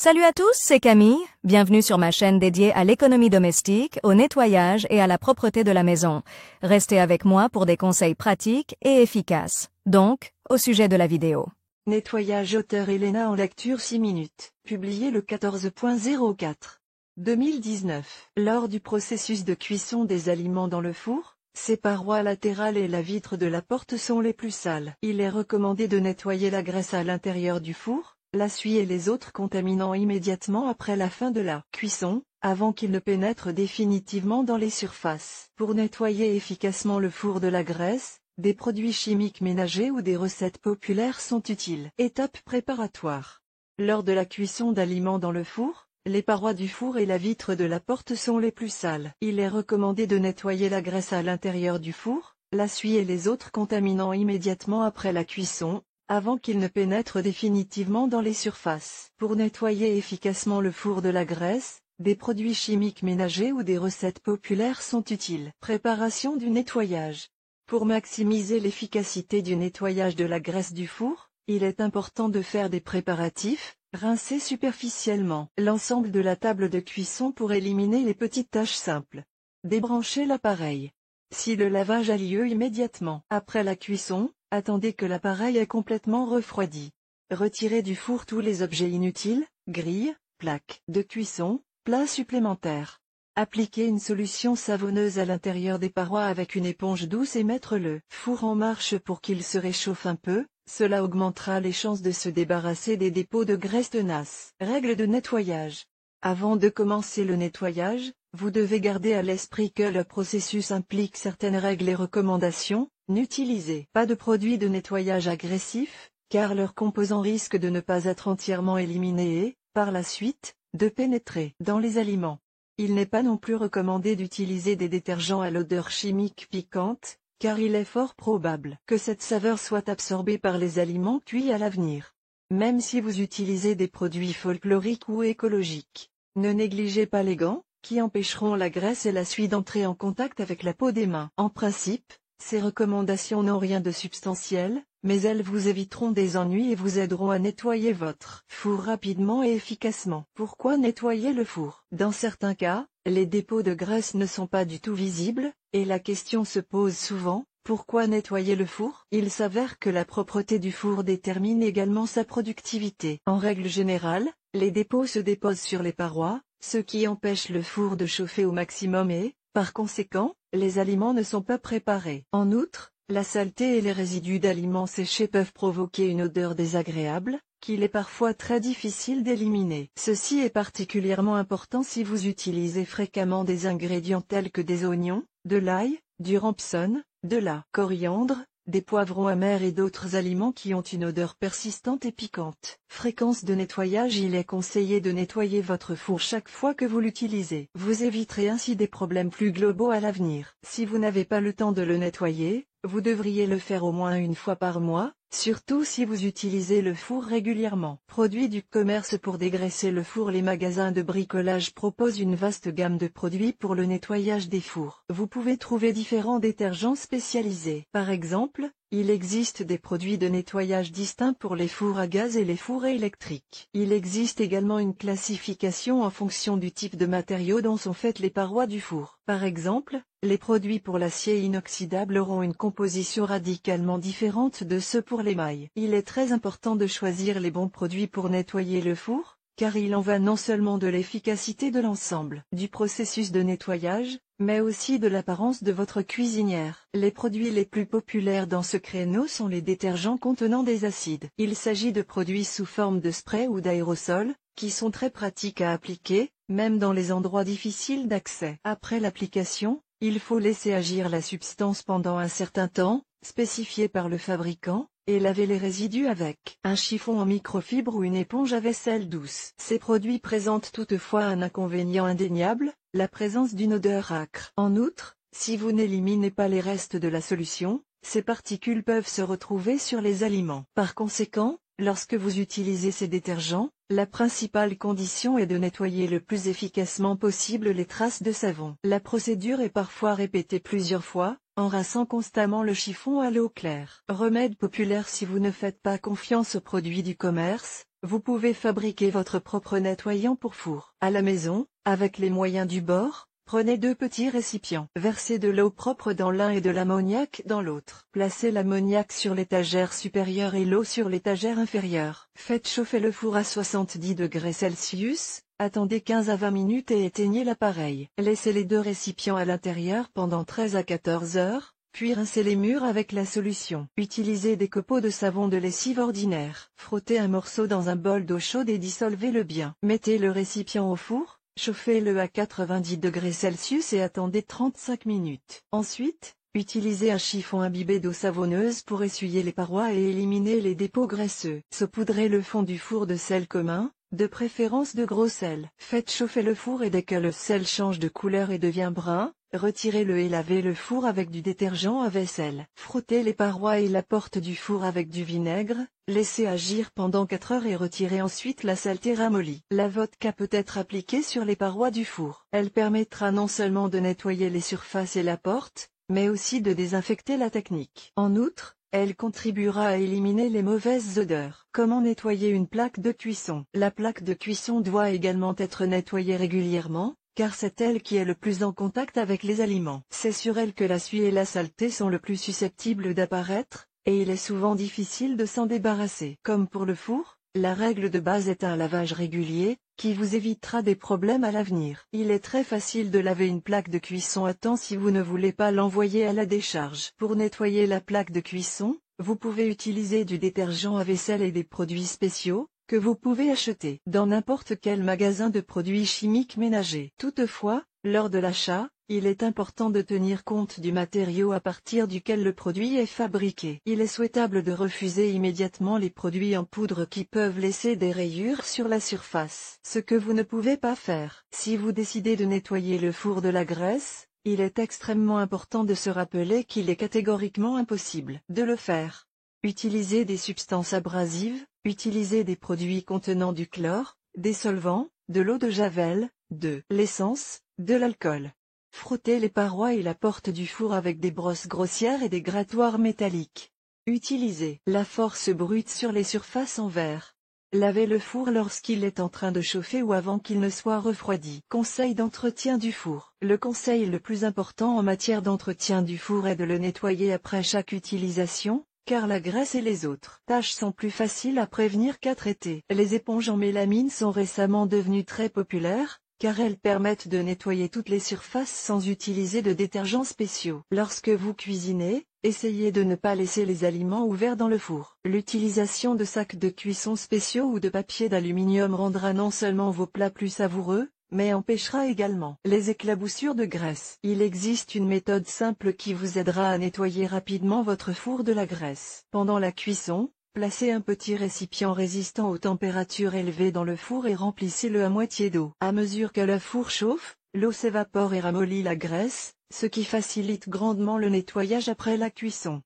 Salut à tous, c'est Camille, bienvenue sur ma chaîne dédiée à l'économie domestique, au nettoyage et à la propreté de la maison. Restez avec moi pour des conseils pratiques et efficaces. Donc, au sujet de la vidéo. Nettoyage auteur Elena en lecture 6 minutes, publié le 14.04 2019. Lors du processus de cuisson des aliments dans le four, ses parois latérales et la vitre de la porte sont les plus sales. Il est recommandé de nettoyer la graisse à l'intérieur du four, la suie et les autres contaminants immédiatement après la fin de la cuisson, avant qu'ils ne pénètrent définitivement dans les surfaces. Pour nettoyer efficacement le four de la graisse, des produits chimiques ménagers ou des recettes populaires sont utiles. Étape préparatoire. Lors de la cuisson d'aliments dans le four, les parois du four et la vitre de la porte sont les plus sales. Il est recommandé de nettoyer la graisse à l'intérieur du four, la suie et les autres contaminants immédiatement après la cuisson, avant qu'ils ne pénètrent définitivement dans les surfaces. Pour nettoyer efficacement le four de la graisse, des produits chimiques ménagers ou des recettes populaires sont utiles. Préparation du nettoyage. Pour maximiser l'efficacité du nettoyage de la graisse du four, il est important de faire des préparatifs, rincer superficiellement l'ensemble de la table de cuisson pour éliminer les petites taches simples. Débrancher l'appareil. Si le lavage a lieu immédiatement après la cuisson, attendez que l'appareil ait complètement refroidi. Retirez du four tous les objets inutiles, grilles, plaques de cuisson, plats supplémentaires. Appliquez une solution savonneuse à l'intérieur des parois avec une éponge douce et mettre le four en marche pour qu'il se réchauffe un peu, cela augmentera les chances de se débarrasser des dépôts de graisse tenace. Règles de nettoyage. Avant de commencer le nettoyage, vous devez garder à l'esprit que le processus implique certaines règles et recommandations. N'utilisez pas de produits de nettoyage agressifs, car leurs composants risquent de ne pas être entièrement éliminés et, par la suite, de pénétrer dans les aliments. Il n'est pas non plus recommandé d'utiliser des détergents à l'odeur chimique piquante, car il est fort probable que cette saveur soit absorbée par les aliments cuits à l'avenir. Même si vous utilisez des produits folkloriques ou écologiques, ne négligez pas les gants, qui empêcheront la graisse et la suie d'entrer en contact avec la peau des mains. En principe, ces recommandations n'ont rien de substantiel, mais elles vous éviteront des ennuis et vous aideront à nettoyer votre four rapidement et efficacement. Pourquoi nettoyer le four? Dans certains cas, les dépôts de graisse ne sont pas du tout visibles, et la question se pose souvent, pourquoi nettoyer le four? Il s'avère que la propreté du four détermine également sa productivité. En règle générale, les dépôts se déposent sur les parois, ce qui empêche le four de chauffer au maximum et, par conséquent, les aliments ne sont pas préparés. En outre, la saleté et les résidus d'aliments séchés peuvent provoquer une odeur désagréable, qu'il est parfois très difficile d'éliminer. Ceci est particulièrement important si vous utilisez fréquemment des ingrédients tels que des oignons, de l'ail, du rampson, de la coriandre, des poivrons amers et d'autres aliments qui ont une odeur persistante et piquante. Fréquence de nettoyage. Il est conseillé de nettoyer votre four chaque fois que vous l'utilisez. Vous éviterez ainsi des problèmes plus globaux à l'avenir. Si vous n'avez pas le temps de le nettoyer, vous devriez le faire au moins une fois par mois, surtout si vous utilisez le four régulièrement. Produits du commerce. Pour dégraisser le four, les magasins de bricolage proposent une vaste gamme de produits pour le nettoyage des fours. Vous pouvez trouver différents détergents spécialisés. Par exemple, il existe des produits de nettoyage distincts pour les fours à gaz et les fours électriques. Il existe également une classification en fonction du type de matériaux dont sont faites les parois du four. Par exemple, les produits pour l'acier inoxydable auront une composition radicalement différente de ceux pour l'émail. Il est très important de choisir les bons produits pour nettoyer le four, car il en va non seulement de l'efficacité de l'ensemble du processus de nettoyage, mais aussi de l'apparence de votre cuisinière. Les produits les plus populaires dans ce créneau sont les détergents contenant des acides. Il s'agit de produits sous forme de spray ou d'aérosols, qui sont très pratiques à appliquer, même dans les endroits difficiles d'accès. Après l'application, il faut laisser agir la substance pendant un certain temps, spécifié par le fabricant, et laver les résidus avec un chiffon en microfibre ou une éponge à vaisselle douce. Ces produits présentent toutefois un inconvénient indéniable, la présence d'une odeur âcre. En outre, si vous n'éliminez pas les restes de la solution, ces particules peuvent se retrouver sur les aliments. Par conséquent, lorsque vous utilisez ces détergents, la principale condition est de nettoyer le plus efficacement possible les traces de savon. La procédure est parfois répétée plusieurs fois, en rinçant constamment le chiffon à l'eau claire. Remède populaire: si vous ne faites pas confiance aux produits du commerce, vous pouvez fabriquer votre propre nettoyant pour four. À la maison, avec les moyens du bord, prenez 2 petits récipients. Versez de l'eau propre dans l'un et de l'ammoniac dans l'autre. Placez l'ammoniac sur l'étagère supérieure et l'eau sur l'étagère inférieure. Faites chauffer le four à 70 degrés Celsius, attendez 15 à 20 minutes et éteignez l'appareil. Laissez les 2 récipients à l'intérieur pendant 13 à 14 heures. Puis rincez les murs avec la solution. Utilisez des copeaux de savon de lessive ordinaire. Frottez un morceau dans un bol d'eau chaude et dissolvez-le bien. Mettez le récipient au four, chauffez-le à 90 degrés Celsius et attendez 35 minutes. Ensuite, utilisez un chiffon imbibé d'eau savonneuse pour essuyer les parois et éliminer les dépôts graisseux. Saupoudrez le fond du four de sel commun, de préférence de gros sel. Faites chauffer le four et dès que le sel change de couleur et devient brun, retirez-le et lavez le four avec du détergent à vaisselle. Frottez les parois et la porte du four avec du vinaigre, laissez agir pendant 4 heures et retirez ensuite la saleté ramollie. La vodka peut être appliquée sur les parois du four. Elle permettra non seulement de nettoyer les surfaces et la porte, mais aussi de désinfecter la technique. En outre, elle contribuera à éliminer les mauvaises odeurs. Comment nettoyer une plaque de cuisson? La plaque de cuisson doit également être nettoyée régulièrement, car c'est elle qui est le plus en contact avec les aliments. C'est sur elle que la suie et la saleté sont le plus susceptibles d'apparaître, et il est souvent difficile de s'en débarrasser. Comme pour le four, la règle de base est un lavage régulier, qui vous évitera des problèmes à l'avenir. Il est très facile de laver une plaque de cuisson à temps si vous ne voulez pas l'envoyer à la décharge. Pour nettoyer la plaque de cuisson, vous pouvez utiliser du détergent à vaisselle et des produits spéciaux, que vous pouvez acheter dans n'importe quel magasin de produits chimiques ménagers. Toutefois, lors de l'achat, il est important de tenir compte du matériau à partir duquel le produit est fabriqué. Il est souhaitable de refuser immédiatement les produits en poudre qui peuvent laisser des rayures sur la surface. Ce que vous ne pouvez pas faire. Si vous décidez de nettoyer le four de la graisse, il est extrêmement important de se rappeler qu'il est catégoriquement impossible de le faire. Utilisez des substances abrasives, utilisez des produits contenant du chlore, des solvants, de l'eau de javel, de l'essence, de l'alcool. Frottez les parois et la porte du four avec des brosses grossières et des grattoirs métalliques. Utilisez la force brute sur les surfaces en verre. Lavez le four lorsqu'il est en train de chauffer ou avant qu'il ne soit refroidi. Conseil d'entretien du four. Le conseil le plus important en matière d'entretien du four est de le nettoyer après chaque utilisation, car la graisse et les autres tâches sont plus faciles à prévenir qu'à traiter. Les éponges en mélamine sont récemment devenues très populaires, car elles permettent de nettoyer toutes les surfaces sans utiliser de détergents spéciaux. Lorsque vous cuisinez, essayez de ne pas laisser les aliments ouverts dans le four. L'utilisation de sacs de cuisson spéciaux ou de papier d'aluminium rendra non seulement vos plats plus savoureux, mais empêchera également les éclaboussures de graisse. Il existe une méthode simple qui vous aidera à nettoyer rapidement votre four de la graisse. Pendant la cuisson, placez un petit récipient résistant aux températures élevées dans le four et remplissez-le à moitié d'eau. À mesure que le four chauffe, l'eau s'évapore et ramollit la graisse, ce qui facilite grandement le nettoyage après la cuisson.